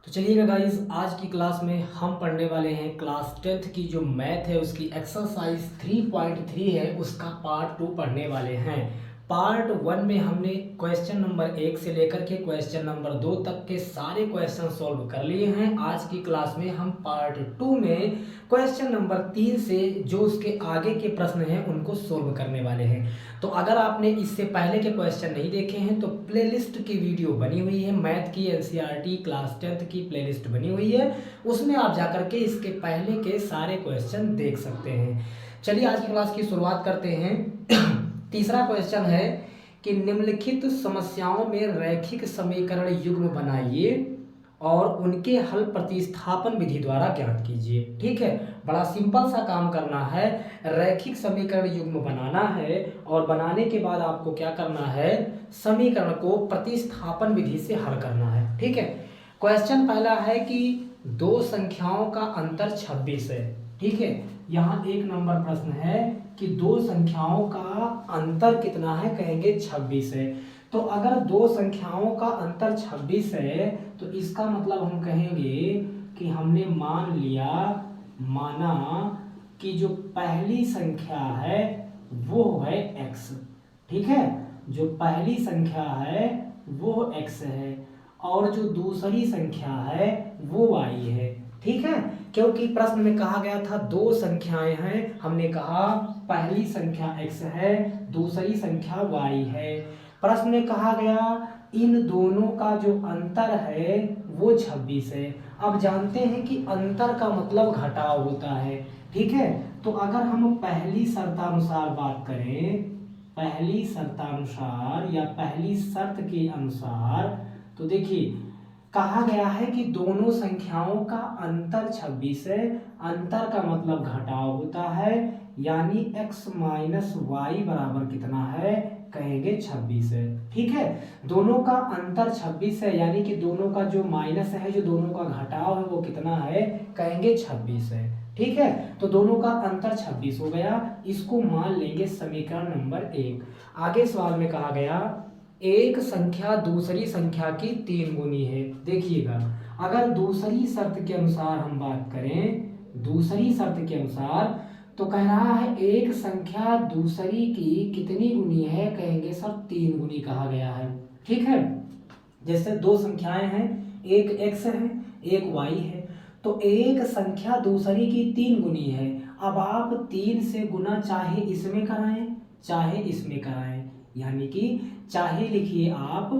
तो चलिएगा गाइस, आज की क्लास में हम पढ़ने वाले हैं क्लास 10th की जो मैथ है उसकी एक्सरसाइज 3.3 है, उसका पार्ट 2 पढ़ने वाले हैं। पार्ट 1 में हमने क्वेश्चन नंबर 1 से लेकर के क्वेश्चन नंबर 2 तक के सारे क्वेश्चन सॉल्व कर लिए हैं। आज की क्लास में हम पार्ट 2 में क्वेश्चन नंबर 3 से जो उसके आगे के प्रश्न हैं उनको सोल्व करने वाले हैं। तो अगर आपने इससे पहले के क्वेश्चन नहीं देखे हैं तो प्लेलिस्ट की वीडियो बनी हुई है, मैथ की एनसीईआरटी क्लास 10th की प्लेलिस्ट बनी हुई है, उसमें आप जाकर के इसके पहले के सारे क्वेश्चन देख सकते हैं। चलिए आज की क्लास की शुरुआत करते हैं। तीसरा क्वेश्चन है कि निम्नलिखित समस्याओं में रैखिक समीकरण युग्म बनाइए और उनके हल प्रतिस्थापन विधि द्वारा ज्ञात कीजिए। ठीक है, बड़ा सिंपल सा काम करना है, रैखिक समीकरण युग्म बनाना है और बनाने के बाद आपको क्या करना है, समीकरण को प्रतिस्थापन विधि से हल करना है। ठीक है, क्वेश्चन पहला है कि दो संख्याओं का अंतर 26 है। ठीक है, यहाँ एक नंबर प्रश्न है कि दो संख्याओं का अंतर कितना है, कहेंगे 26 है। तो अगर दो संख्याओं का अंतर 26 है तो इसका मतलब हम कहेंगे कि हमने माना कि जो पहली संख्या है वो है x। ठीक है, जो पहली संख्या है वो x है और जो दूसरी संख्या है वो y है। ठीक है, क्योंकि प्रश्न में कहा गया था दो संख्याएं हैं, हमने कहा पहली संख्या x है, दूसरी संख्या y है। प्रश्न में कहा गया इन दोनों का जो अंतर है वो 26 है। अब जानते हैं कि अंतर का मतलब घटाव होता है। ठीक है, तो अगर हम पहली शर्तानुसार बात करें, पहली शर्तानुसार या पहली शर्त के अनुसार, तो देखिए कहा गया है कि दोनों संख्याओं का अंतर 26 है, अंतर का मतलब घटाव होता है, यानी x माइनस वाई बराबर कितना है, कहेंगे 26 है। ठीक है, दोनों का अंतर 26 है यानी कि दोनों का जो माइनस है, जो दोनों का घटाव है वो कितना है, कहेंगे 26 है। ठीक है, तो दोनों का अंतर 26 हो गया, इसको मान लेंगे समीकरण नंबर 1। आगे सवाल में कहा गया एक संख्या दूसरी संख्या की 3 गुनी है। देखिएगा, अगर दूसरी शर्त के अनुसार हम बात करें, दूसरी शर्त के अनुसार तो कह रहा है एक संख्या दूसरी की कितनी गुनी है, कहेंगे सर 3 गुनी कहा गया है। ठीक है, जैसे दो संख्याएं हैं, एक x है एक y है, तो एक संख्या दूसरी की 3 गुनी है। अब आप 3 से गुना चाहे इसमें कराएं चाहे इसमें कराएं, यानी कि चाहे लिखिए आप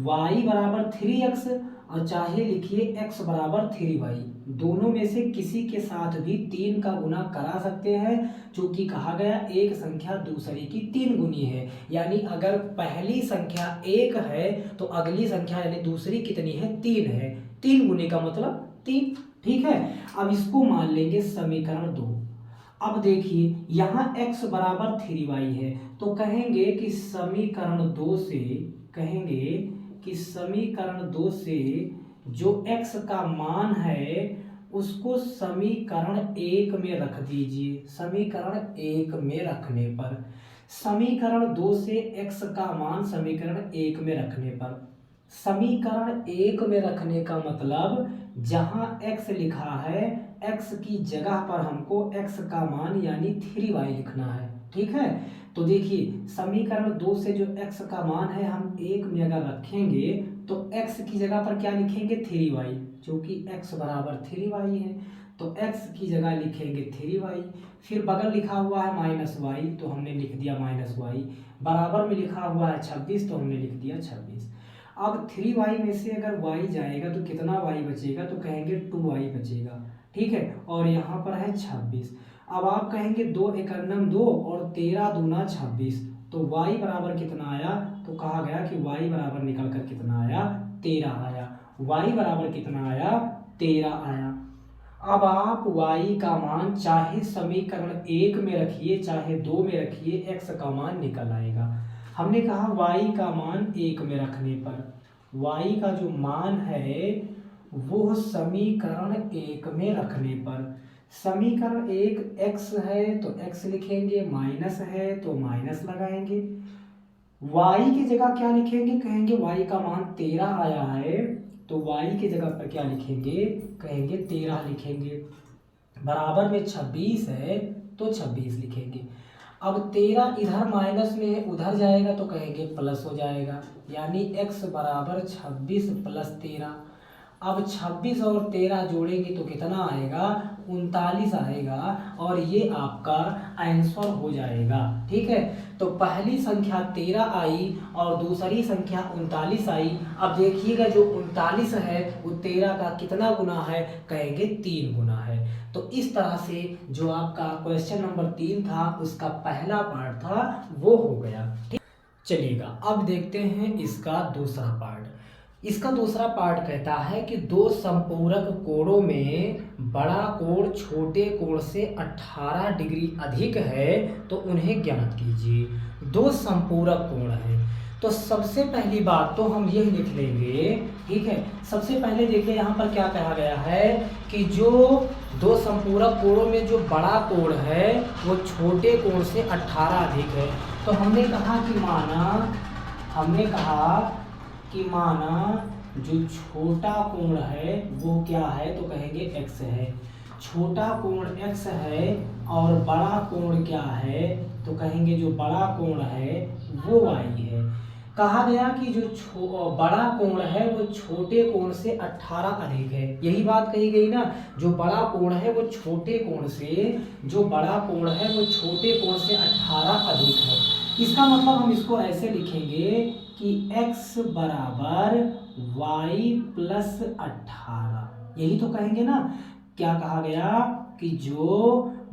y बराबर 3x और चाहे लिखिए x बराबर 3y, दोनों में से किसी के साथ भी 3 का गुना करा सकते हैं, क्योंकि कहा गया एक संख्या दूसरी की 3 गुनी है। यानी अगर पहली संख्या 1 है तो अगली संख्या यानी दूसरी कितनी है, 3 है, 3 गुनी का मतलब 3। ठीक है, अब इसको मान लेंगे समीकरण 2। अब देखिए यहाँ x बराबर 3y है, तो कहेंगे कि समीकरण 2 से, कहेंगे कि समीकरण 2 से जो x का मान है उसको समीकरण 1 में रख दीजिए। समीकरण 1 में रखने पर, समीकरण 2 से x का मान समीकरण 1 में रखने पर, समीकरण 1 में रखने का मतलब जहां x लिखा है x की जगह पर हमको x का मान यानी 3y लिखना है। ठीक है, तो देखिए समीकरण 2 से जो x का मान है हम 1 में अगर रखेंगे तो x की जगह पर क्या लिखेंगे, 3y, क्योंकि x बराबर 3y है तो x की जगह लिखेंगे 3y। फिर बगल लिखा हुआ है माइनस वाई तो हमने लिख दिया माइनस वाई, बराबर में लिखा हुआ है 26 तो हमने लिख दिया 26। अब 3y में से अगर y जाएगा तो कितना y बचेगा, तो कहेंगे 2y बचेगा। ठीक है, और यहाँ पर है 26। अब आप कहेंगे 2 एकन्नम 2 और 13 दूना 26, तो y बराबर कितना आया, तो कहा गया कि y बराबर निकल कर कितना आया, 13 आया। y बराबर कितना आया, 13 आया। अब आप y का मान चाहे समीकरण 1 में रखिए चाहे 2 में रखिए, x का मान निकल आएगा। हमने कहा y का मान 1 में रखने पर, y का जो मान है वो समीकरण 1 में रखने पर, समीकरण 1 x है तो x लिखेंगे, माइनस है तो माइनस लगाएंगे, y की जगह क्या लिखेंगे, कहेंगे y का मान 13 आया है तो y के जगह पर क्या लिखेंगे, कहेंगे 13 लिखेंगे। बराबर में 26 है तो 26 लिखेंगे। अब 13 इधर माइनस में है, उधर जाएगा तो कहेंगे प्लस हो जाएगा, यानी x बराबर 26 प्लस 13। अब 26 और 13 जोड़ेंगे तो कितना आएगा, 39 आएगा, और ये आपका आंसर हो जाएगा। ठीक है, तो पहली संख्या 13 आई और दूसरी संख्या 39 आई। अब देखिएगा जो 39 है वो 13 का कितना गुना है, कहेंगे 3 गुना है। तो इस तरह से जो आपका क्वेश्चन नंबर 3 था उसका पहला पार्ट था वो हो गया। ठीक, चलिएगा अब देखते हैं इसका दूसरा पार्ट। इसका दूसरा पार्ट कहता है कि दो संपूरक कोणों में बड़ा कोण छोटे कोण से 18 डिग्री अधिक है तो उन्हें ज्ञात कीजिए। दो संपूरक कोण हैं, तो सबसे पहली बात तो हम यह लिख लेंगे। ठीक है, सबसे पहले देखिए यहाँ पर क्या कहा गया है कि जो दो संपूरक कोणों में जो बड़ा कोण है वो छोटे कोण से 18 अधिक है। तो हमने कहा कि माना जो छोटा कोण है वो क्या है, तो कहेंगे x है। छोटा कोण x है और बड़ा कोण क्या है, तो कहेंगे जो बड़ा कोण है वो y है। कहा गया कि जो बड़ा कोण है वो छोटे कोण से 18 अधिक है। यही बात कही गई ना, जो बड़ा कोण है वो छोटे कोण से 18 अधिक है। इसका मतलब हम इसको ऐसे लिखेंगे कि x बराबर y प्लस 18। यही तो कहेंगे ना, क्या कहा गया कि जो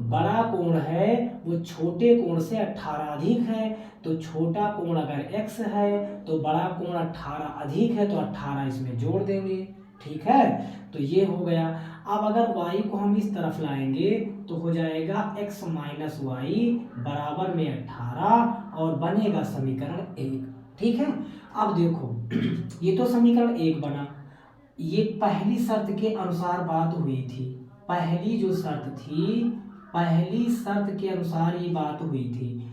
बड़ा कोण है वो छोटे कोण से 18 अधिक है। तो छोटा कोण अगर x है तो बड़ा कोण 18 अधिक है, तो 18 इसमें जोड़ देंगे। ठीक है, तो ये हो गया। अब अगर y को हम इस तरफ लाएंगे तो हो जाएगा x माइनस वाई बराबर में 18 और बनेगा समीकरण 1। ठीक है, अब देखो ये तो समीकरण 1 बना। ये पहली शर्त के अनुसार बात हुई थी, पहली जो शर्त थी, पहली शर्त के अनुसार ये बात हुई थी।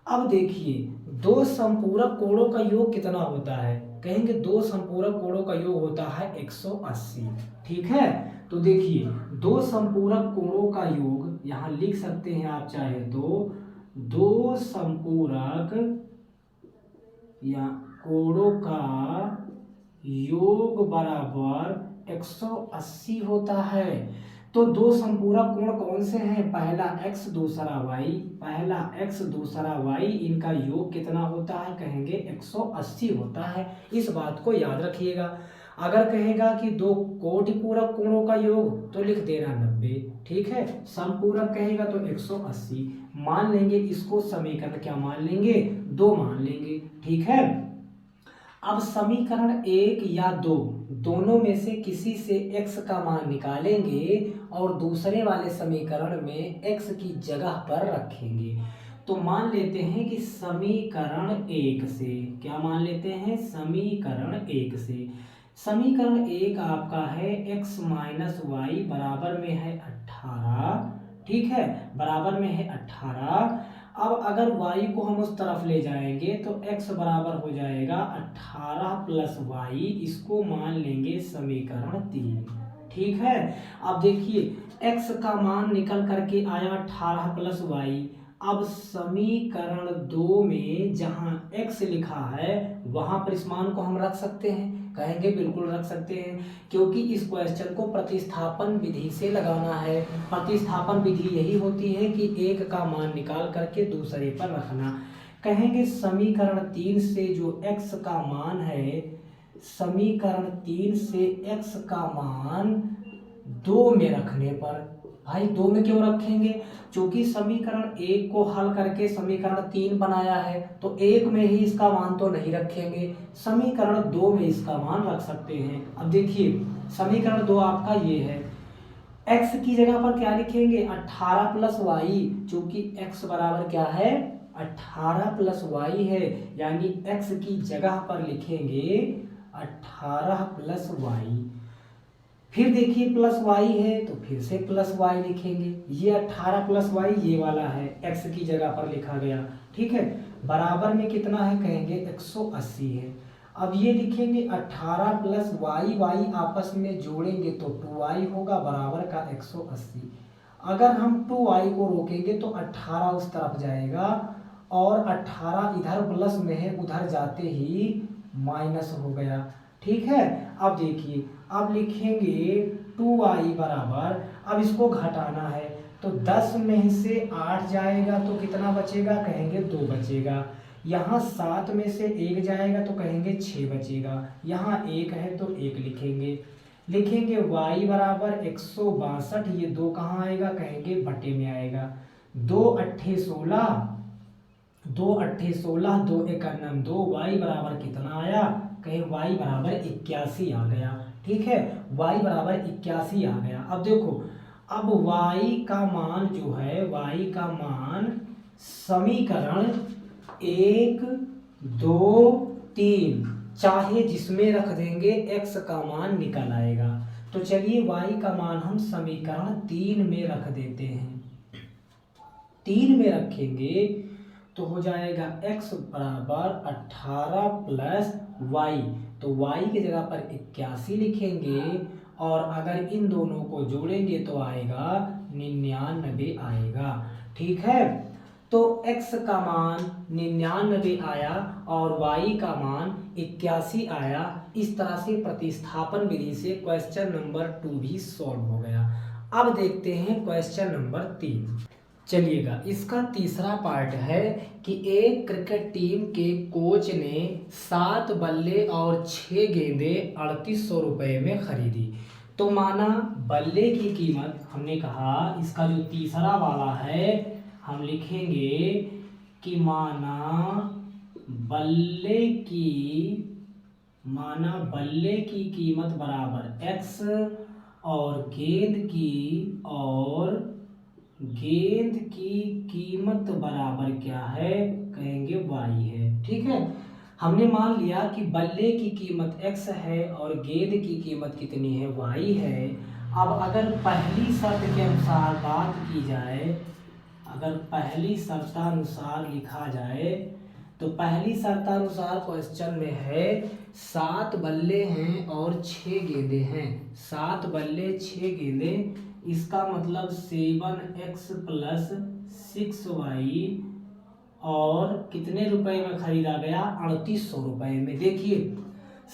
अब देखिए दो संपूरक कोणों का योग कितना होता है, कहेंगे दो संपूरक कोणों का योग होता है 180। ठीक है, तो देखिए दो संपूरक कोणों का योग यहाँ लिख सकते हैं आप चाहे तो, दो संपूरक या कोणों का योग बराबर 180 होता है। तो दो संपूरक कोण कौन से हैं, पहला x दूसरा y, पहला x दूसरा y, इनका योग कितना होता है, कहेंगे 180 होता है। इस बात को याद रखिएगा। अगर कहेगा कि दो कोटिपूरक कोणों का योग तो लिख देना 90। ठीक है, संपूरक कहेगा तो 180 मान लेंगे। इसको समीकरण क्या मान लेंगे, 2 मान लेंगे। ठीक है, अब समीकरण 1 या 2 दोनों में से किसी से x का मान निकालेंगे और दूसरे वाले समीकरण में x की जगह पर रखेंगे। तो मान लेते हैं कि समीकरण 1 से, क्या मान लेते हैं, समीकरण 1 से, समीकरण 1 आपका है x माइनस वाई बराबर में है 18। ठीक है, बराबर में है 18। अब अगर y को हम उस तरफ ले जाएंगे तो x बराबर हो जाएगा 18 प्लस वाई, इसको मान लेंगे समीकरण 3। ठीक है, अब देखिए x का मान निकल करके आया 18 प्लस वाई। अब समीकरण 2 में जहां x लिखा है वहां पर इस मान को हम रख सकते हैं, कहेंगे बिल्कुल रख सकते हैं, क्योंकि इस क्वेश्चन को प्रतिस्थापन विधि से लगाना है। प्रतिस्थापन विधि यही होती है कि एक का मान निकाल करके दूसरे पर रखना। कहेंगे समीकरण 3 से जो x का मान है, समीकरण 3 से x का मान 2 में रखने पर, भाई 2 में क्यों रखेंगे, क्योंकि समीकरण 1 को हल करके समीकरण 3 बनाया है, तो 1 में ही इसका मान तो नहीं रखेंगे, समीकरण 2 में इसका मान रख सकते हैं। अब देखिए समीकरण 2 आपका ये है, x की जगह पर क्या लिखेंगे, 18 प्लस वाई, चूंकि x बराबर क्या है, 18 प्लस वाई है, यानी x की जगह पर लिखेंगे 18 प्लस वाई। फिर देखिए प्लस y है तो फिर से प्लस y लिखेंगे, ये 18 प्लस y ये वाला है, x की जगह पर लिखा गया। ठीक है, बराबर में कितना है, कहेंगे 180 है। अब ये लिखेंगे 18 प्लस वाई, वाई आपस में जोड़ेंगे तो 2y होगा बराबर का 180। अगर हम 2y को रोकेंगे तो 18 उस तरफ जाएगा और 18 इधर प्लस में है, उधर जाते ही माइनस हो गया। ठीक है, अब देखिए, अब लिखेंगे 2y बराबर, अब इसको घटाना है तो 10 में से 8 जाएगा तो कितना बचेगा, कहेंगे 2 बचेगा। यहाँ 7 में से 1 जाएगा तो कहेंगे 6 बचेगा। यहाँ 1 है तो 1 लिखेंगे y बराबर 162, ये 2 कहाँ आएगा, कहेंगे बटे में आएगा। 2 अट्ठे 16, 2 अट्ठे 16, 2 एका 2, y बराबर कितना आया, कहें y बराबर 81 आ गया। ठीक है, y बराबर 81 आ गया। अब देखो, अब y का मान जो है, y का मान समीकरण 1, 2, 3 चाहे जिसमें रख देंगे x का मान निकल आएगा। तो चलिए y का मान हम समीकरण 3 में रख देते हैं। 3 में रखेंगे तो हो जाएगा x बराबर 18 प्लस वाई, तो y की जगह पर 81 लिखेंगे और अगर इन दोनों को जोड़ेंगे तो आएगा 99 आएगा। ठीक है, तो x का मान 99 आया और y का मान 81 आया। इस तरह से प्रतिस्थापन विधि से क्वेश्चन नंबर 2 भी सॉल्व हो गया। अब देखते हैं क्वेश्चन नंबर 3। चलिएगा, इसका तीसरा पार्ट है कि एक क्रिकेट टीम के कोच ने 7 बल्ले और 6 गेंदें 3800 रुपये में खरीदी। तो माना बल्ले की कीमत, हमने कहा इसका जो तीसरा वाला है हम लिखेंगे कि माना बल्ले की कीमत बराबर x और गेंद की कीमत बराबर क्या है, कहेंगे y है। ठीक है, हमने मान लिया कि बल्ले की कीमत x है और गेंद की कीमत कितनी है, y है। अब अगर पहली शर्त के अनुसार बात की जाए, अगर पहली शर्तानुसार लिखा जाए तो पहली शर्तानुसार क्वेश्चन में है 7 बल्ले हैं और 6 गेंदें हैं। 7 बल्ले 6 गेंदें, इसका मतलब 7x प्लस 6y और कितने रुपए में खरीदा गया, 3800 रुपये में। देखिए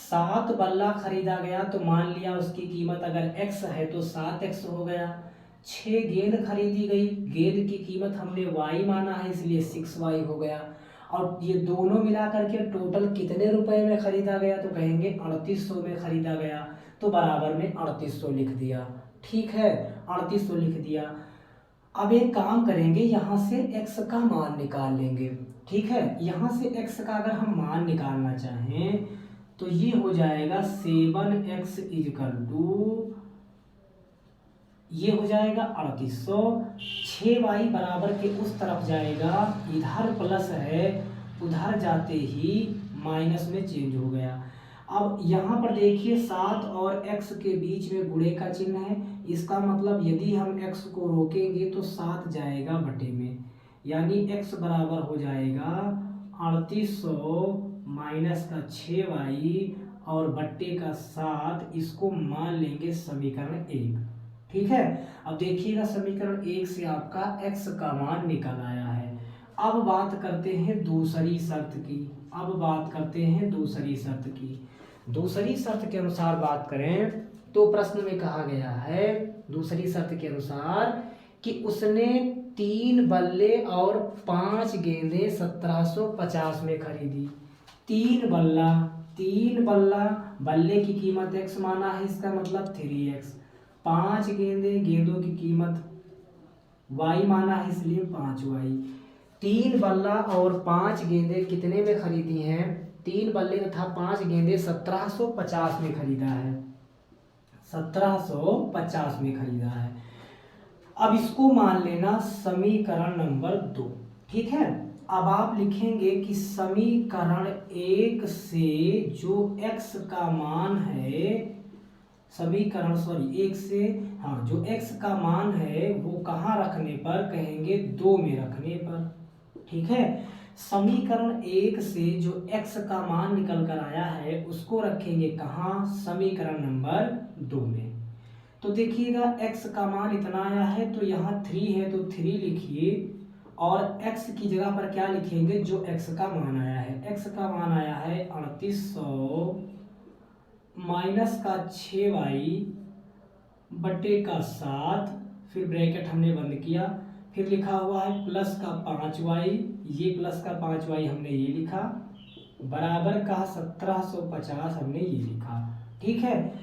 7 बल्ला खरीदा गया तो मान लिया उसकी कीमत अगर x है तो 7x हो गया। 6 गेंद खरीदी गई, गेंद की कीमत हमने y माना है इसलिए 6y हो गया। और ये दोनों मिला करके टोटल कितने रुपए में खरीदा गया, तो कहेंगे 3800 में खरीदा गया, तो बराबर में 3800 लिख दिया। ठीक है, 3800 लिख दिया। अब एक काम करेंगे, यहाँ से x का मान निकाल लेंगे। ठीक है, यहाँ से x का अगर हम मान निकालना चाहें तो ये हो जाएगा 7x इजकल टू, ये हो जाएगा 3800। 6y बराबर के उस तरफ जाएगा, इधर प्लस है उधर जाते ही माइनस में चेंज हो गया। अब यहाँ पर देखिए 7 और x के बीच में गुणे का चिन्ह है, इसका मतलब यदि हम x को रोकेंगे तो 7 जाएगा बटे में, यानी x बराबर हो जाएगा 3800 माइनस का 6y और बट्टे का 7, इसको मान लेंगे समीकरण 1। ठीक है, अब देखिएगा समीकरण 1 से आपका x का मान निकल आया है। अब बात करते हैं दूसरी शर्त की। दूसरी शर्त के अनुसार बात करें तो प्रश्न में कहा गया है दूसरी शर्त के अनुसार कि उसने 3 बल्ले और 5 गेंदें 1750 में खरीदी। 3 बल्ला, बल्ले की कीमत x माना है, इसका मतलब 3x। 5 गेंदों की कीमत y माना है इसलिए 5y। 3 बल्ला और 5 गेंदें कितने में खरीदी हैं, 3 बल्ले तथा 5 गेंदें 1750 में खरीदा है, 1750 में खरीदा है। अब इसको मान लेना समीकरण नंबर 2। ठीक है, अब आप लिखेंगे कि समीकरण 1 से जो x का मान है, जो x का मान है वो कहाँ रखने पर, कहेंगे 2 में रखने पर। ठीक है, समीकरण 1 से जो x का मान निकल कर आया है उसको रखेंगे कहाँ, समीकरण नंबर 2 में। तो देखिएगा x का मान इतना आया है तो यहाँ 3 है तो 3 लिखिए, और x की जगह पर क्या लिखेंगे, जो x का मान आया है। x का मान आया है 3800 माइनस का 6y बटे का 7, फिर ब्रैकेट हमने बंद किया, फिर लिखा हुआ है प्लस का 5y, ये प्लस का 5y हमने ये लिखा, बराबर का 1750 हमने ये लिखा। ठीक है।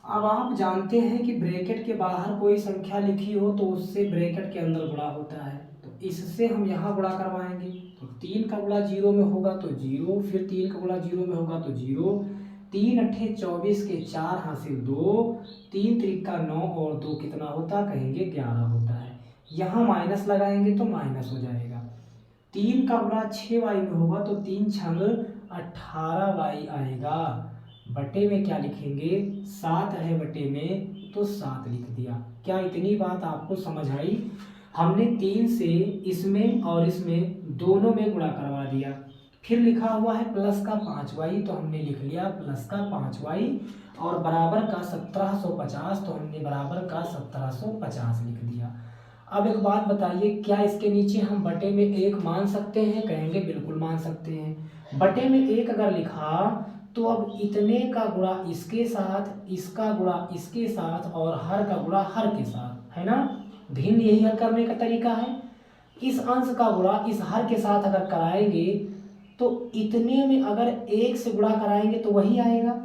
अब आप जानते हैं कि ब्रैकेट के बाहर कोई संख्या लिखी हो तो उससे ब्रैकेट के अंदर गुणा होता है, तो इससे हम यहाँ गुणा करवाएंगे। तो 3 का गुणा 0 में होगा तो 0, फिर 3 का गुणा 0 में होगा तो 0, 3 अट्ठे 24 के 4 हासिल 2, 3 त्रिका 9 और 2 कितना होता, कहेंगे 11 होता है। यहाँ माइनस लगाएंगे तो माइनस हो जाएगा। 3 का गुणा 6y में होगा तो 3 छंग 18y आएगा। बटे में क्या लिखेंगे, 7 है बटे में तो 7 लिख दिया। क्या इतनी बात आपको समझ आई? हमने 3 से इसमें और इसमें दोनों में गुणा करवा दिया। फिर लिखा हुआ है प्लस का 5y, तो हमने लिख लिया प्लस का 5y, और बराबर का 1750, तो हमने बराबर का 1750 लिख दिया। अब एक बात बताइए, क्या इसके नीचे हम बटे में 1 मान सकते हैं? कहेंगे बिल्कुल मान सकते हैं। बटे में 1 अगर लिखा तो अब इतने का गुणा इसके साथ, इसका गुणा इसके साथ, और हर का गुणा हर के साथ, है ना। भिन्न यही हल करने का तरीका है। इस अंश का गुणा इस हर के साथ अगर कराएंगे तो इतने में अगर 1 से गुणा कराएंगे तो वही आएगा,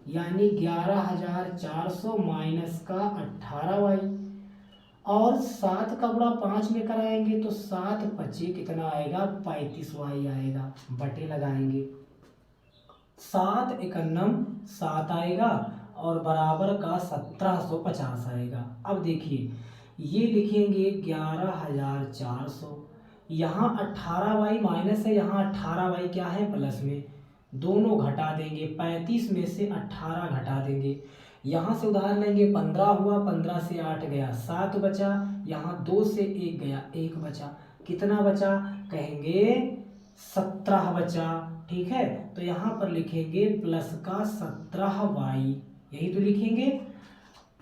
यानी 11400 माइनस का 18y, और 7 का गुणा 5 में कराएंगे तो 7 पचे कितना आएगा, 35y आएगा। बटे लगाएंगे, 7 एकन्नम 7 आएगा और बराबर का 1750 आएगा। अब देखिए ये लिखेंगे 11400, यहाँ 18y माइनस है, यहाँ 18y क्या है, प्लस में, दोनों घटा देंगे। 35 में से 18 घटा देंगे, यहाँ से उधार लेंगे, 15 हुआ, 15 से 8 गया, 7 बचा, यहाँ 2 से 1 गया, 1 बचा, कितना बचा, कहेंगे 17 बचा। ठीक है, तो यहाँ पर लिखेंगे प्लस का 17y, यही तो लिखेंगे।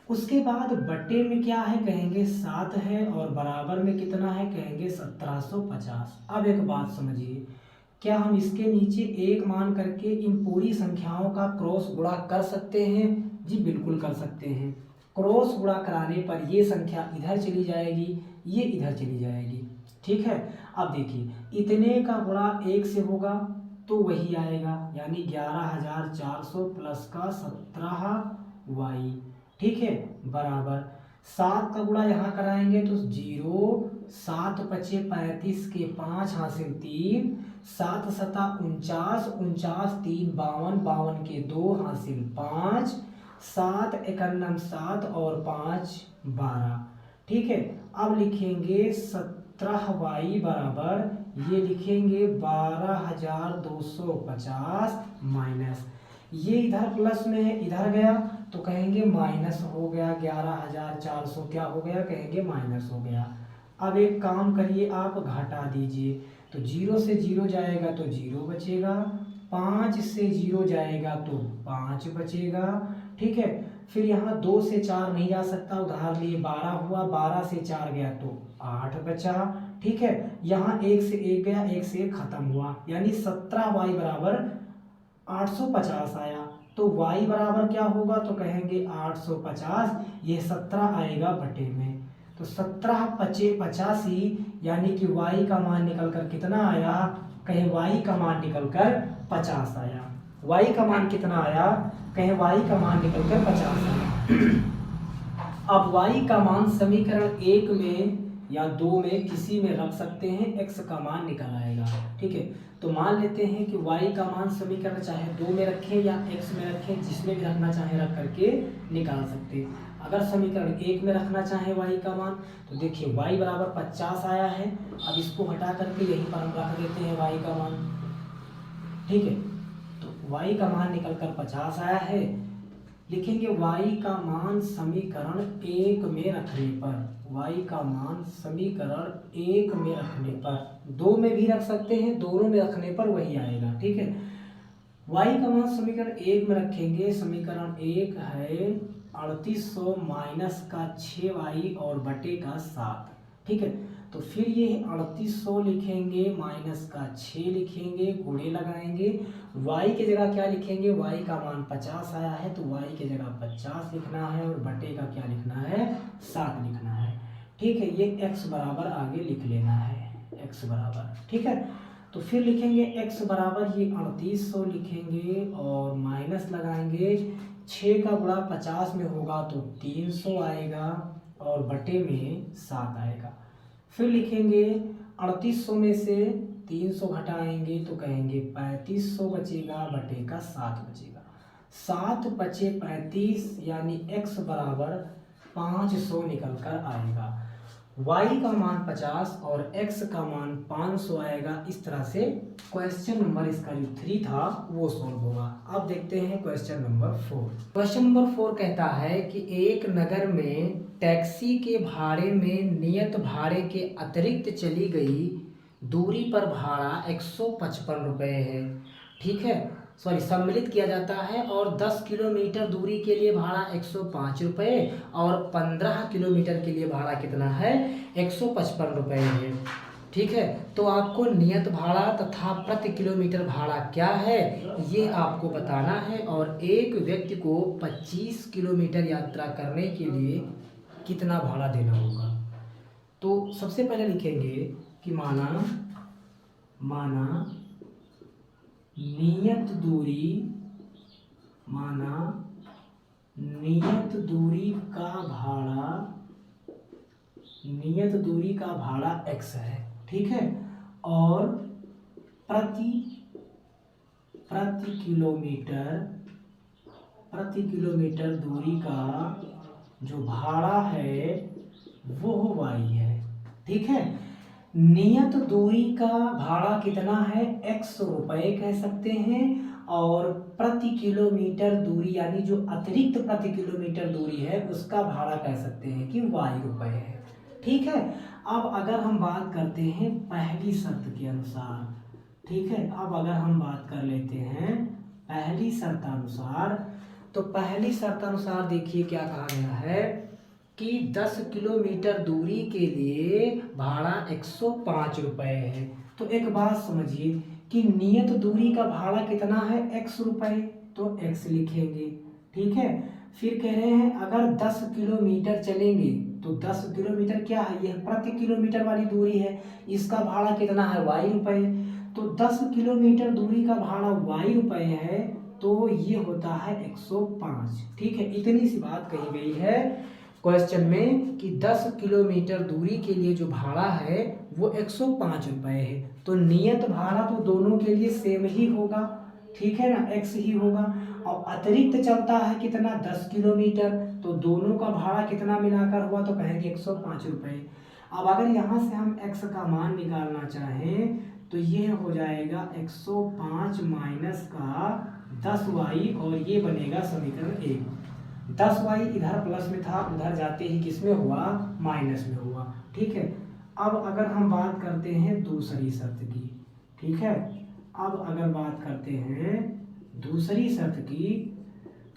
उसके बाद बटे में क्या है, कहेंगे 7 है, और बराबर में कितना है, कहेंगे 1750। अब एक बात समझिए, क्या हम इसके नीचे 1 मान करके इन पूरी संख्याओं का क्रॉस गुणा कर सकते हैं? जी बिल्कुल कर सकते हैं। क्रॉस गुणा कराने पर ये संख्या इधर चली जाएगी, ये इधर चली जाएगी। ठीक है। अब देखिए इतने का गुणा 1 से होगा तो वही आएगा, यानी 11400 प्लस का 17y। ठीक है, बराबर 7 का गुणा यहाँ कराएंगे तो 0, 7 पचे 35 के 5 हासिल 3, 7 सता 49, 49 3 52, 52 के 2 हासिल 5, 7 एकन्नम 7 और 5 12। ठीक है, अब लिखेंगे 17y बराबर, ये लिखेंगे 12250 माइनस, ये इधर प्लस में है, इधर गया तो कहेंगे माइनस हो गया, 11400 क्या हो गया, कहेंगे माइनस हो गया। अब एक काम करिए, आप घटा दीजिए, तो 0 से 0 जाएगा तो 0 बचेगा, 5 से 0 जाएगा तो 5 बचेगा। ठीक है, फिर यहाँ 2 से 4 नहीं जा सकता, उधार लिए 12 हुआ, 12 से 4 गया तो 8 बचा। ठीक है, यहाँ 1 से 1 गया, 1 से 1 खत्म हुआ, यानी 17y बराबर 850 आया। तो y बराबर क्या होगा, तो कहेंगे 850, ये 17 आएगा बटे में, तो 17 पचे 85, यानी कि y का मान निकल कर कितना आया, कहें y का मान निकल कर 50 आया। y का मान कितना आया, कहें y का मान निकल कर 50 आया। अब y का मान समीकरण 1 में या 2 में किसी में रख सकते हैं, x का मान निकल आएगा। ठीक है, तो मान लेते हैं कि y का मान समीकरण चाहे 2 में रखें या x में रखें, जिसमें भी रखना चाहे रख करके निकाल सकते हैं। अगर समीकरण 1 में रखना चाहे y का मान, तो देखिए y बराबर 50 आया है, अब इसको हटा करके यहीं पर हम रख देते हैं y का मान। ठीक है, तो y का मान निकल कर 50 आया है, लिखेंगे y का मान समीकरण 1 में रखने पर, y का मान समीकरण 1 में रखने पर 2 में भी रख सकते हैं, दोनों में रखने पर वही आएगा। ठीक है, y का मान समीकरण 1 में रखेंगे। समीकरण 1 है 3800 माइनस का 6y और बटे का 7। ठीक है, तो फिर ये 3800 लिखेंगे माइनस का 6 लिखेंगे, गुणे लगाएंगे। y की जगह क्या लिखेंगे, y का मान 50 आया है तो y की जगह 50 लिखना है और बटे का क्या लिखना है, 7 लिखना है। ठीक है, ये x बराबर आगे लिख लेना है, x बराबर। ठीक है, तो फिर लिखेंगे x बराबर ये 3800 लिखेंगे और माइनस लगाएंगे। 6 का गुणा 50 में होगा तो 300 आएगा और बटे में 7 आएगा। फिर लिखेंगे 3800 में से 300 घटाएंगे तो कहेंगे 3500 बचेगा, बटे का 7 बचेगा। 7 बचे 35 यानी x बराबर 500 निकल कर आएगा। y का मान 50 और x का मान 500 आएगा। इस तरह से क्वेश्चन नंबर इसका जो 3 था वो सॉल्व होगा। अब देखते हैं क्वेश्चन नंबर 4। क्वेश्चन नंबर 4 कहता है कि एक नगर में टैक्सी के भाड़े में नियत भाड़े के अतिरिक्त चली गई दूरी पर भाड़ा 155 रुपये है। ठीक है, सम्मिलित किया जाता है और 10 किलोमीटर दूरी के लिए भाड़ा 105 रुपये और 15 किलोमीटर के लिए भाड़ा कितना है, 155 रुपये है। ठीक है, तो आपको नियत भाड़ा तथा प्रति किलोमीटर भाड़ा क्या है ये आपको बताना है और एक व्यक्ति को 25 किलोमीटर यात्रा करने के लिए कितना भाड़ा देना होगा। तो सबसे पहले लिखेंगे कि माना नियत दूरी का भाड़ा x है। ठीक है, और प्रति किलोमीटर दूरी का जो भाड़ा है वो y है। ठीक है, नियत दूरी का भाड़ा कितना है, x रुपये कह सकते हैं और प्रति किलोमीटर दूरी यानी जो अतिरिक्त प्रति किलोमीटर दूरी है उसका भाड़ा कह सकते हैं कि y रुपये है। ठीक है, अब अगर हम बात करते हैं पहली शर्त के अनुसार। ठीक है, अब अगर हम बात कर लेते हैं पहली शर्त अनुसार, तो पहली शर्त अनुसार देखिए क्या कहा गया है कि 10 किलोमीटर दूरी के लिए भाड़ा 105 रुपये है। तो एक बात समझिए कि नियत दूरी का भाड़ा कितना है, x रुपये, तो x लिखेंगे। ठीक है, फिर कह रहे हैं अगर 10 किलोमीटर चलेंगे तो 10 किलोमीटर क्या है, यह प्रति किलोमीटर वाली दूरी है, इसका भाड़ा कितना है, y रुपये। तो 10 किलोमीटर दूरी का भाड़ा y रुपये है तो ये होता है 105। ठीक है, इतनी सी बात कही गई है क्वेश्चन में कि 10 किलोमीटर दूरी के लिए जो भाड़ा है वो 105 रुपये है। तो नियत भाड़ा तो दोनों के लिए सेम ही होगा। ठीक है ना, x ही होगा और अतिरिक्त चलता है कितना, 10 किलोमीटर, तो दोनों का भाड़ा कितना मिलाकर हुआ तो कहेंगे 105 रुपये। अब अगर यहाँ से हम x का मान निकालना चाहें तो ये हो जाएगा 105 माइनस का 10y और ये बनेगा समीकरण 1। 10y इधर प्लस में था, उधर जाते ही किस में हुआ, माइनस में हुआ। ठीक है, अब अगर हम बात करते हैं दूसरी शर्त की। ठीक है, अब अगर बात करते हैं दूसरी शर्त की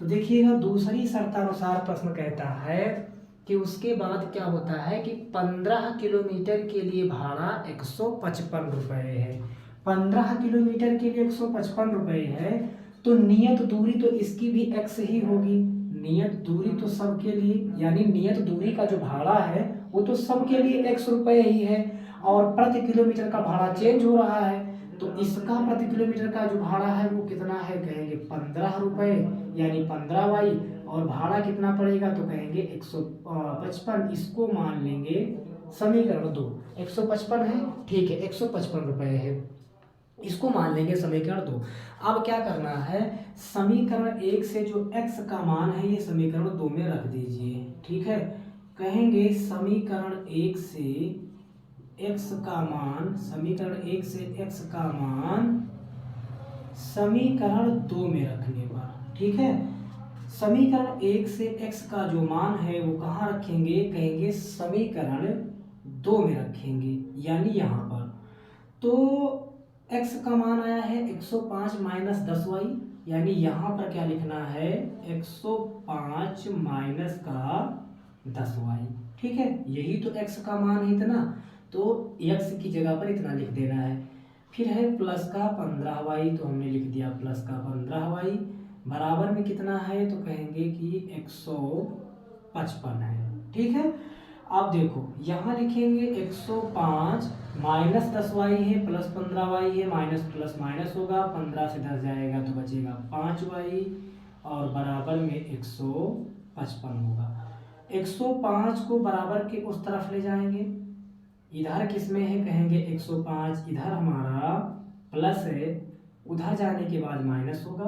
तो देखिएगा दूसरी शर्त अनुसार प्रश्न कहता है कि उसके बाद क्या होता है कि 15 किलोमीटर के लिए भाड़ा 155 रुपये है। 15 किलोमीटर के लिए 155 रुपये है तो नियत दूरी तो इसकी भी x ही होगी। नियत दूरी तो सबके लिए यानी नियत दूरी का जो भाड़ा है वो तो सबके लिए x रुपये ही है और प्रति किलोमीटर का भाड़ा चेंज हो रहा है तो इसका प्रति किलोमीटर का जो भाड़ा है वो कितना है, कहेंगे 15 रुपये यानी 15y और भाड़ा कितना पड़ेगा तो कहेंगे 155। इसको मान लेंगे समीकरण 2, 155 है। ठीक है, 155 रुपये है, इसको मान लेंगे समीकरण 2। अब क्या करना है, समीकरण 1 से जो x का मान है ये समीकरण 2 में रख दीजिए। ठीक है, कहेंगे समीकरण 1 से x का मान, समीकरण 1 से x का मान समीकरण 2 में रखने पर। ठीक है, समीकरण 1 से x का जो मान है वो कहाँ रखेंगे, कहेंगे समीकरण 2 में रखेंगे यानी यहाँ पर। तो x का मान आया है 105 माइनस 10y, यानी यहाँ पर क्या लिखना है 105 माइनस का 10y। ठीक है, यही तो x का मान है इतना, तो x की जगह पर इतना लिख देना है। फिर है प्लस का 15y, तो हमने लिख दिया प्लस का 15y, बराबर में कितना है तो कहेंगे कि 155 है। ठीक है, अब देखो यहाँ लिखेंगे 105 माइनस 10y है प्लस 15y है, माइनस प्लस माइनस होगा, 15 से 10 जाएगा तो बचेगा 5y, और बराबर में 155 होगा। 105 को बराबर के उस तरफ ले जाएंगे, इधर किस में है कहेंगे 105, इधर हमारा प्लस है, उधर जाने के बाद माइनस होगा,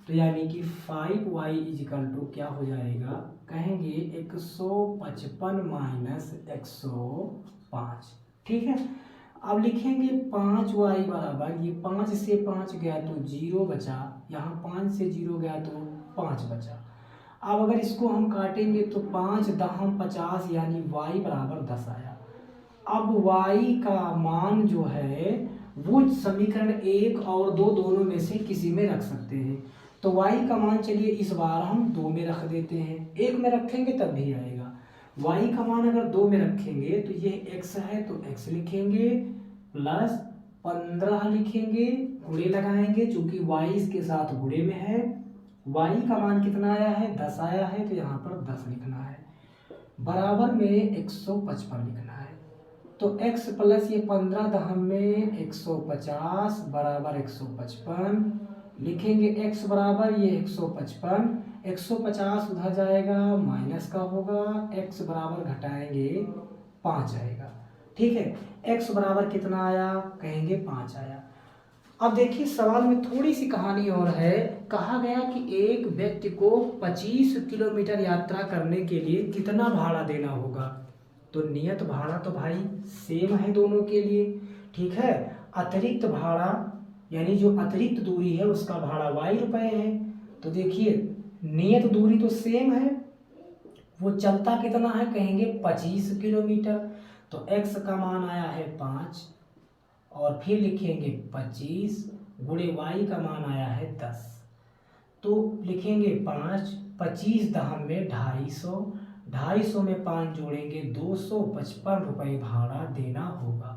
तो यानी कि 5y इजिकल टू क्या हो जाएगा कहेंगे 155 माइनस 105। ठीक है, अब लिखेंगे 5y बराबर, ये 5 से 5 गया तो 0 बचा, यहाँ 5 से 0 गया तो 5 बचा। अब अगर इसको हम काटेंगे तो 5 दहम 50, यानी y बराबर 10 आया। अब y का मान जो है वो समीकरण 1 और 2 दोनों में से किसी में रख सकते हैं, तो y का मान चलिए इस बार हम 2 में रख देते हैं, 1 में रखेंगे तब भी आएगा। y का मान अगर 2 में रखेंगे तो ये x है तो x लिखेंगे, प्लस 15 लिखेंगे, गुणे लगाएंगे चूंकि y इसके साथ गुणे में है। y का मान कितना आया है 10 आया है, तो यहाँ पर 10 लिखना है, बराबर में 155 लिखना है। तो x प्लस ये 15 दहम में 150 बराबर 155 लिखेंगे, x बराबर ये 155, 150 उधर जाएगा माइनस का होगा, x बराबर घटाएंगे 5 आएगा। ठीक है, x बराबर कितना आया कहेंगे 5 आया। अब देखिए सवाल में थोड़ी सी कहानी और है, कहा गया कि एक व्यक्ति को 25 किलोमीटर यात्रा करने के लिए कितना भाड़ा देना होगा, तो नियत भाड़ा तो भाई सेम है दोनों के लिए। ठीक है, अतिरिक्त भाड़ा यानी जो अतिरिक्त दूरी है उसका भाड़ा y रुपए है, तो देखिए नियत दूरी तो सेम है, वो चलता कितना है कहेंगे 25 किलोमीटर, तो x का मान आया है 5, और फिर लिखेंगे 25 गुणे y का मान आया है 10, तो लिखेंगे 5, 25 दहम में 250, 250 में 5 जोड़ेंगे 255 रुपये भाड़ा देना होगा।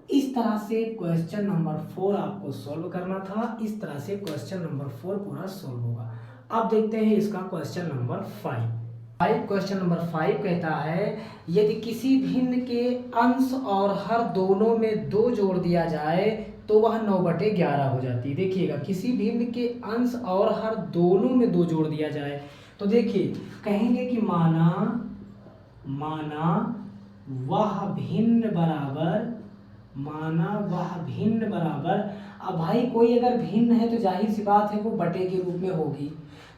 इस तरह से क्वेश्चन नंबर 4 आपको सॉल्व करना था, इस तरह से क्वेश्चन नंबर 4 पूरा सॉल्व होगा। अब देखते हैं इसका क्वेश्चन नंबर 5। क्वेश्चन नंबर 5 कहता है यदि किसी भिन्न के अंश और हर दोनों में 2 जोड़ दिया जाए तो वह 9/11 हो जाती है। देखिएगा किसी भिन्न के अंश और हर दोनों में 2 जोड़ दिया जाए, तो देखिए कहेंगे कि माना वह भिन्न बराबर, अब भाई कोई अगर भिन्न है तो जाहिर सी बात है वो बटे के रूप में होगी,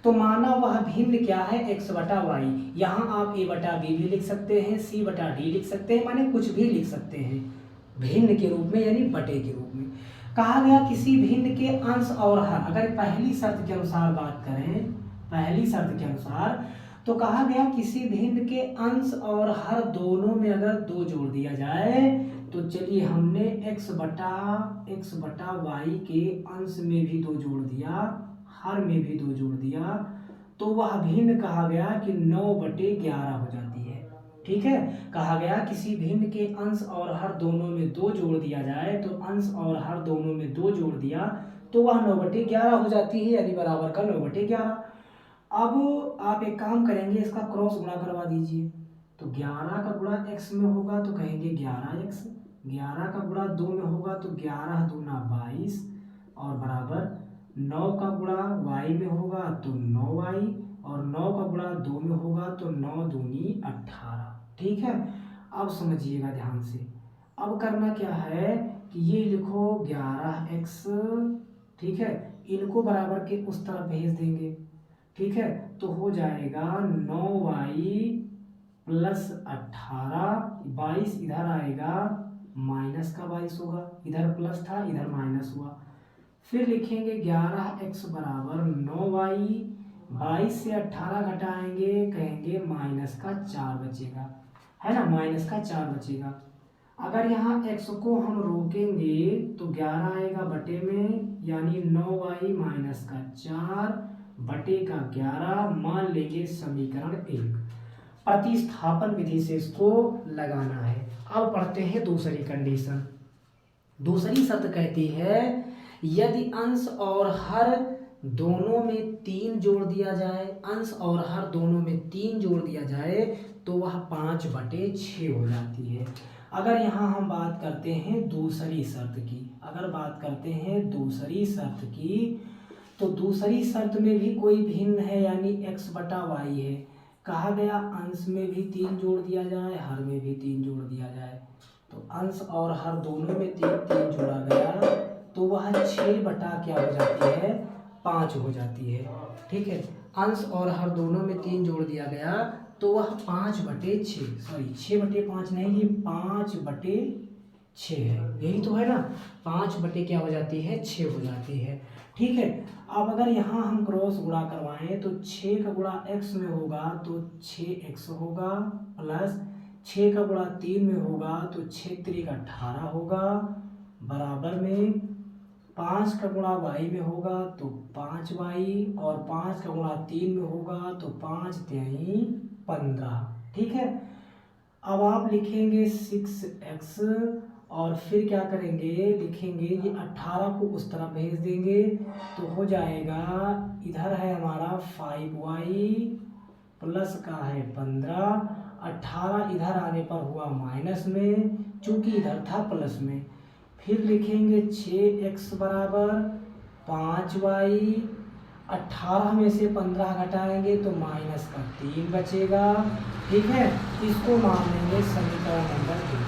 तो माना वह भिन्न क्या है x/y, यहाँ आप a/b भी लिख सकते हैं, c/d लिख सकते हैं, माने कुछ भी लिख सकते हैं भिन्न के रूप में यानी बटे के रूप में। कहा गया किसी भिन्न के अंश और हर, अगर पहली शर्त के अनुसार बात करें, पहली शर्त के अनुसार तो कहा गया किसी भिन्न के अंश और हर दोनों में अगर 2 जोड़ दिया जाए, तो चलिए हमने x/y के अंश में भी 2 जोड़ दिया, हर में भी 2 जोड़ दिया, तो वह भिन्न कहा गया कि 9/11 हो जाती है। ठीक है, कहा गया किसी भिन्न के अंश और हर दोनों में 2 जोड़ दिया जाए, तो अंश और हर दोनों में 2 जोड़ दिया तो वह 9/11 हो जाती है, यानी बराबर का 9/11। अब आप एक काम करेंगे, इसका क्रॉस गुणा करवा दीजिए, तो 11 का गुणा x में होगा तो कहेंगे 11x, 11 का गुणा 2 में होगा तो 11 दूना 22, और बराबर 9 का गुणा y में होगा तो 9y, और 9 का गुणा 2 में होगा तो 9 दूनी 18। ठीक है, अब समझिएगा ध्यान से, अब करना क्या है कि ये लिखो 11x, ठीक है, इनको बराबर के उस तरफ भेज देंगे। ठीक है, तो हो जाएगा 9y प्लस 18, 22 इधर आएगा माइनस का 22 होगा, इधर प्लस था इधर माइनस हुआ। फिर लिखेंगे 11x बराबर 9y, 22 से 18 घटाएंगे कहेंगे माइनस का 4 बचेगा, है ना, माइनस का 4 बचेगा। अगर यहाँ x को हम रोकेंगे तो 11 आएगा बटे में, यानी 9y माइनस का 4 बटे का 11, मान लेंगे समीकरण 1। प्रतिस्थापन विधि से इसको लगाना है। अब पढ़ते हैं दूसरी कंडीशन। दूसरी शर्त कहती है यदि अंश और हर दोनों में 3 जोड़ दिया जाए, अंश और हर दोनों में 3 जोड़ दिया जाए तो वह 5/6 हो जाती है। अगर यहाँ हम बात करते हैं दूसरी शर्त की, तो दूसरी शर्त में भी कोई भिन्न है, यानी x/y है। कहा गया अंश में भी 3 जोड़ दिया जाए, हर में भी 3 जोड़ दिया जाए। तो अंश और हर दोनों में 3 जोड़ा गया तो वह 6 बटा क्या हो जाती है, 5 हो जाती है। ठीक है, अंश और हर दोनों में 3 जोड़ दिया गया तो वह 5/6, सॉरी 6/5 नहीं, ये 5/6 है, यही तो है ना। 5 बटे क्या हो जाती है, 6 हो जाती है। ठीक है, अब अगर यहाँ हम क्रॉस गुणा करवाएं तो 6 का गुणा x में होगा तो 6x होगा, प्लस 6 का गुणा 3 में होगा तो 6 3 18 होगा, बराबर में 5 का गुणा y में होगा तो 5y, और 5 का गुणा 3 में होगा तो 5 3 15। ठीक है, अब आप लिखेंगे 6x और फिर क्या करेंगे, लिखेंगे ये 18 को उस तरफ भेज देंगे तो हो जाएगा, इधर है हमारा 5y प्लस का है 15, 18 इधर आने पर हुआ माइनस में, चूंकि इधर था प्लस में। फिर लिखेंगे 6x बराबर 5y, 18 में से 15 घटाएंगे तो माइनस का 3 बचेगा। ठीक है, इसको मान लेंगे समीकरण नंबर 1।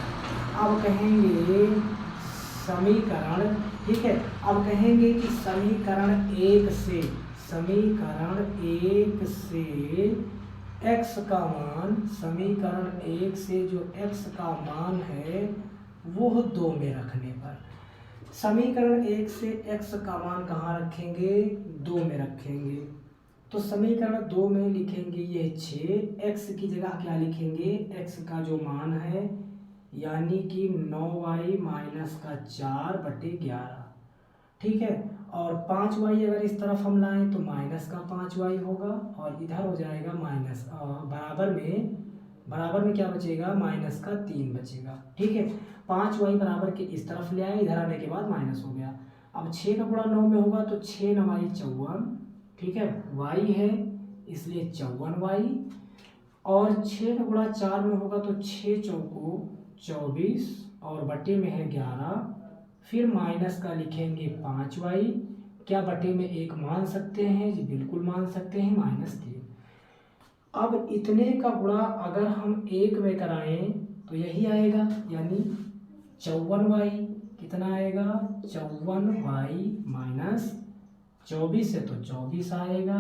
अब कहेंगे समीकरण, ठीक है, अब कहेंगे कि समीकरण 1 से x का मान, समीकरण 1 से जो x का मान है वो 2 में रखने पर, समीकरण 1 से x का मान कहाँ रखेंगे, 2 में रखेंगे। तो समीकरण 2 में लिखेंगे ये 6, x की जगह क्या लिखेंगे, x का जो मान है यानी कि 9y माइनस का 4/11। ठीक है, और 5y अगर इस तरफ हम लाएं तो माइनस का 5y होगा, और इधर हो जाएगा माइनस, बराबर में क्या बचेगा, माइनस का 3 बचेगा। ठीक है, 5y बराबर के इस तरफ ले आए, इधर आने के बाद माइनस हो गया। अब 6 का गुणा 9 में होगा तो 6 9y 54। ठीक है, y है इसलिए 54y, और 6 का गुणा 4 में होगा तो 6 चौको 24, और बटे में है 11, फिर माइनस का लिखेंगे 5y, क्या बटे में 1 मान सकते हैं जी, बिल्कुल मान सकते हैं, -3। अब इतने का गुणा अगर हम 1 में कराएं तो यही आएगा, यानी 54y, कितना आएगा, 54y माइनस 24 है तो 24 आएगा।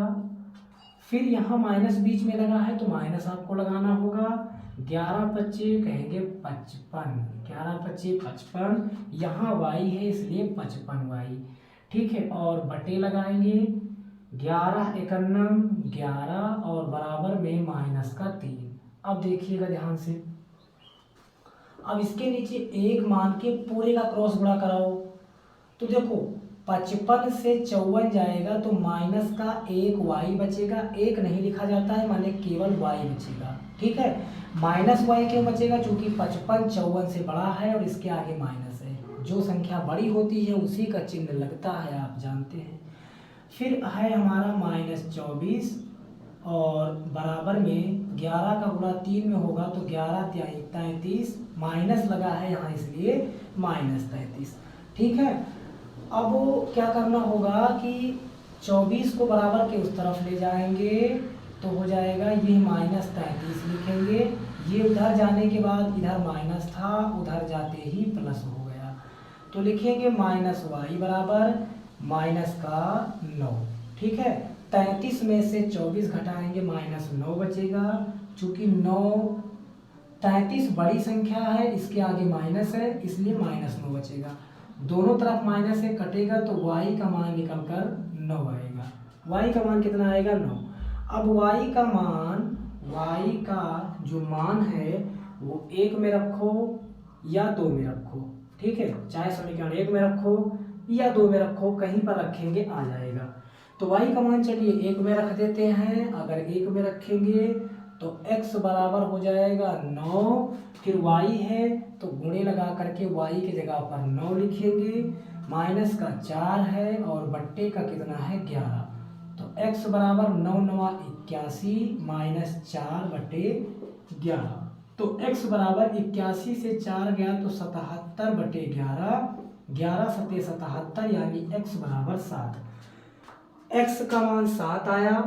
फिर यहाँ माइनस बीच में लगा है तो माइनस आपको लगाना होगा, 11×5 कहेंगे 55, 11×5 55, यहाँ y है इसलिए 55y। ठीक है, और बटे लगाएंगे, 11 × 11 और बराबर में माइनस का 3। अब देखिएगा ध्यान से, अब इसके नीचे 1 मान के पूरे का क्रॉस गुणा कराओ तो देखो 55 से 54 जाएगा तो माइनस का 1y बचेगा, 1 नहीं लिखा जाता है माने केवल y बचेगा। ठीक है, माइनस y क्यों बचेगा, चूंकि 55 54 से बड़ा है और इसके आगे माइनस है, जो संख्या बड़ी होती है उसी का चिन्ह लगता है, आप जानते हैं। फिर है हमारा -24 और बराबर में 11 का गुणा 3 में होगा तो 11 3 33, माइनस लगा है यहाँ इसलिए -33। ठीक है, अब क्या करना होगा कि 24 को बराबर के उस तरफ ले जाएंगे तो हो जाएगा ये -33 लिखेंगे, ये उधर जाने के बाद इधर माइनस था, उधर जाते ही प्लस हो गया तो लिखेंगे -y बराबर माइनस का 9। ठीक है, 33 में से 24 घटाएंगे -9 बचेगा, चूंकि 33 बड़ी संख्या है इसके आगे माइनस है इसलिए -9 बचेगा, दोनों तरफ माइनस है कटेगा तो y का मान निकल कर 9 आएगा। y का मान कितना आएगा, 9। अब y का मान, y का जो मान है वो 1 में रखो, या 2 में रखो, ठीक है, चाहे समीकरण 1 में रखो या 2 में रखो, कहीं पर रखेंगे आ जाएगा। तो y का मान चलिए 1 में रख देते हैं। अगर 1 में रखेंगे तो x बराबर हो जाएगा 9, फिर y है तो गुणे लगा करके y की जगह पर 9 लिखेंगे, माइनस का 4 है और बट्टे का कितना है 11, तो x बराबर 9 9 81 माइनस 4/11, तो x बराबर 81 से 4 गया तो 77/11, 11 सत्ते 77, यानी x बराबर 7। x का मान 7 आया,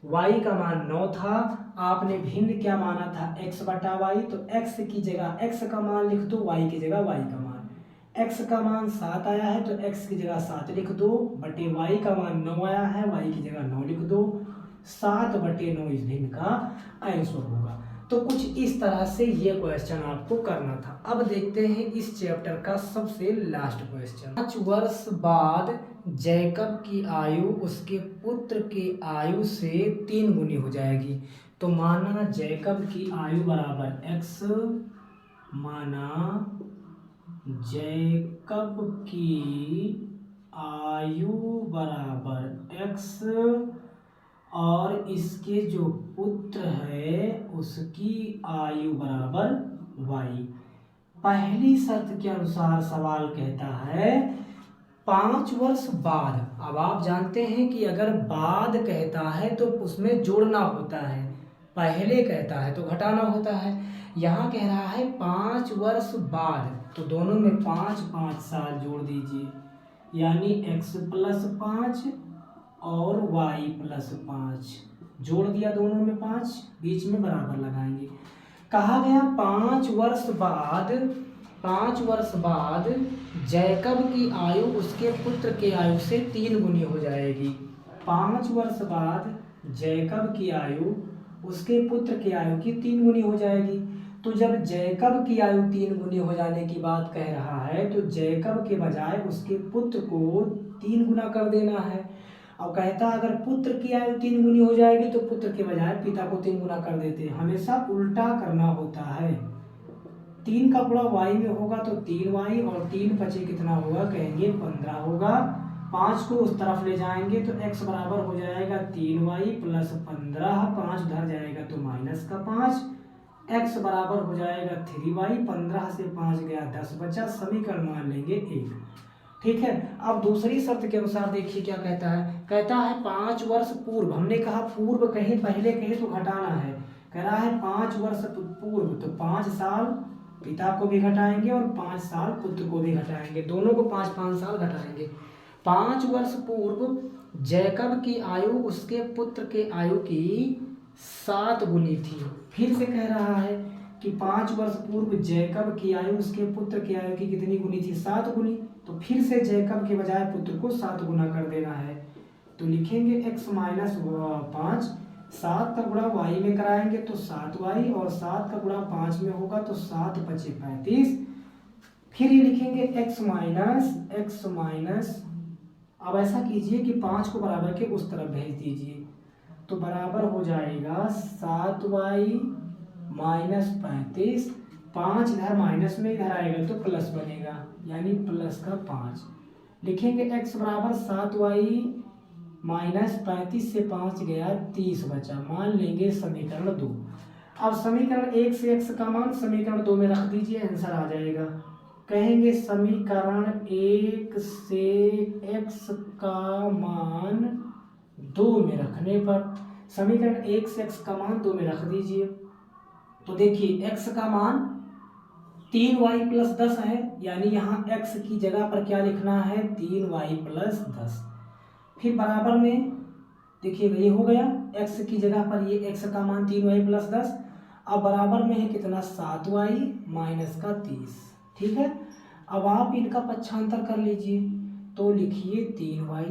y का मान 9 था। आपने भिन्न क्या माना था, x बटा y, तो x की जगह x का मान लिख दो, y की जगह y का मान। x का मान 7 आया है तो x की जगह 7 लिख दो, बटे y का मान 9 आया है, y की जगह 9 लिख दो। 7/9 इस भिन्न का आंसर होगा। तो कुछ इस तरह से ये क्वेश्चन आपको करना था। अब देखते हैं इस चैप्टर का सबसे लास्ट क्वेश्चन। 5 वर्ष बाद जैकब की आयु उसके पुत्र की आयु से 3 गुनी हो जाएगी। तो माना जैकब की आयु बराबर x, माना जैकब की आयु बराबर x और इसके जो पुत्र है उसकी आयु बराबर y। पहली शर्त के अनुसार सवाल कहता है 5 वर्ष बाद। अब आप जानते हैं कि अगर बाद कहता है तो उसमें जोड़ना होता है, पहले कहता है तो घटाना होता है। यहाँ कह रहा है 5 वर्ष बाद, तो दोनों में 5 5 साल जोड़ दीजिए, यानी x + 5 और y + 5 जोड़ दिया, दोनों में 5, बीच में बराबर लगाएंगे। कहा गया 5 वर्ष बाद, 5 वर्ष बाद जैकब की आयु उसके पुत्र के आयु से 3 गुनी हो जाएगी। 5 वर्ष बाद जैकब की आयु उसके पुत्र की आयु की 3 गुनी हो जाएगी। तो जब जैकब की आयु 3 गुनी हो जाने की बात कह रहा है तो जैकब के बजाय उसके पुत्र को 3 गुना कर देना है। अब कहता अगर पुत्र की आयु 3 गुनी हो जाएगी तो पुत्र के बजाय पिता को 3 गुना कर देते। हमेशा उल्टा करना होता है। 3 का गुणा y में होगा तो 3y और 3 पचे कितना होगा, कहेंगे 15 होगा। 5 को उस तरफ ले जाएंगे तो x बराबर हो जाएगा 3y + 15, 5 उधर जाएगा तो -5, x बराबर हो जाएगा 3y, 15 से 5 गया 10 बचा, समीकरण मान लेंगे 1। ठीक है। अब दूसरी शर्त के अनुसार देखिए क्या कहता है, कहता है 5 वर्ष पूर्व, हमने कहा पूर्व कहे पहले कहे तो घटाना है, कह रहा है 5 वर्ष पूर्व, तो 5 साल पिता को भी घटाएंगे और 5 साल पुत्र को भी घटाएंगे, दोनों को 5-5 साल घटाएंगे। 5 वर्ष पूर्व जैकब की आयु उसके पुत्र के आयु की 7 गुनी थी। फिर से कह रहा है कि 5 वर्ष पूर्व जैकब की आयु उसके पुत्र की आयु की कितनी गुनी थी, 7 गुनी। तो फिर से जैकब के बजाय पुत्र को 7 गुना कर देना है, तो लिखेंगे x - 5, 7 का गुणा y में कराएंगे तो 7y और 7 का गुणा 5 में होगा तो 7 × 5 = 35। फिर ये लिखेंगे x माइनस, अब ऐसा कीजिए कि 5 को बराबर के उस तरफ भेज दीजिए, तो बराबर हो जाएगा 7y - 35, 5 इधर माइनस में इधर आएगा तो प्लस बनेगा, यानी +5। लिखेंगे x बराबर 7y - 35 से 5 गया 30 बचा, मान लेंगे समीकरण 2। अब समीकरण 1 से x का मान समीकरण 2 में रख दीजिए, आंसर आ जाएगा। कहेंगे समीकरण 1 से x का मान 2 में रखने पर, समीकरण 1 से x का मान 2 में रख दीजिए, तो देखिए x का मान 3y + 10 है, यानी यहाँ x की जगह पर क्या लिखना है, 3y + 10। फिर बराबर में देखिए ये हो गया, x की जगह पर ये x का मान 3y + 10। अब बराबर में है कितना, 7y - 30। ठीक है। अब आप इनका पक्षांतर कर लीजिए, तो लिखिए 3y,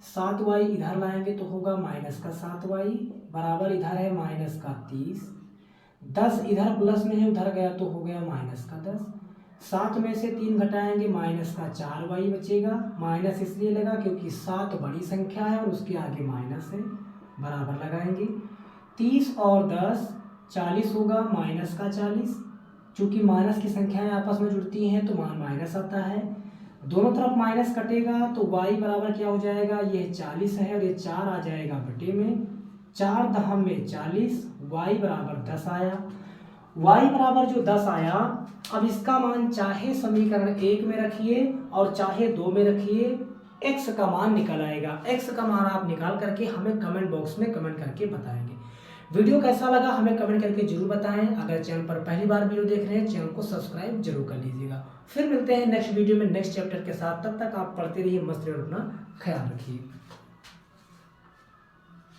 7y इधर लाएंगे तो होगा -7y, बराबर इधर है -30, 10 इधर प्लस में है उधर गया तो हो गया -10, 7 में से 3 घटाएंगे -4y बचेगा, माइनस इसलिए लगा क्योंकि 7 बड़ी संख्या है और उसके आगे माइनस है, बराबर लगाएंगे। 30 और 10 40 होगा, -40, चूंकि माइनस की संख्याएं आपस में जुड़ती हैं तो मान माइनस आता है, दोनों तरफ माइनस कटेगा तो y बराबर क्या हो जाएगा, ये 40 है और ये 4 आ जाएगा बटे में, 4 दहम में 40, y बराबर 10 आया। y बराबर जो 10 आया, अब इसका मान चाहे समीकरण 1 में रखिए और चाहे 2 में रखिए, x का मान निकल आएगा। x का मान आप निकाल करके हमें कमेंट बॉक्स में कमेंट करके बताएंगे। वीडियो कैसा लगा हमें कमेंट करके जरूर बताएं। अगर चैनल पर पहली बार वीडियो देख रहे हैं चैनल को सब्सक्राइब जरूर कर लीजिएगा। फिर मिलते हैं नेक्स्ट वीडियो में नेक्स्ट चैप्टर के साथ, तब तक आप पढ़ते रहिए, मस्त रहिए और अपना ख्याल रखिए।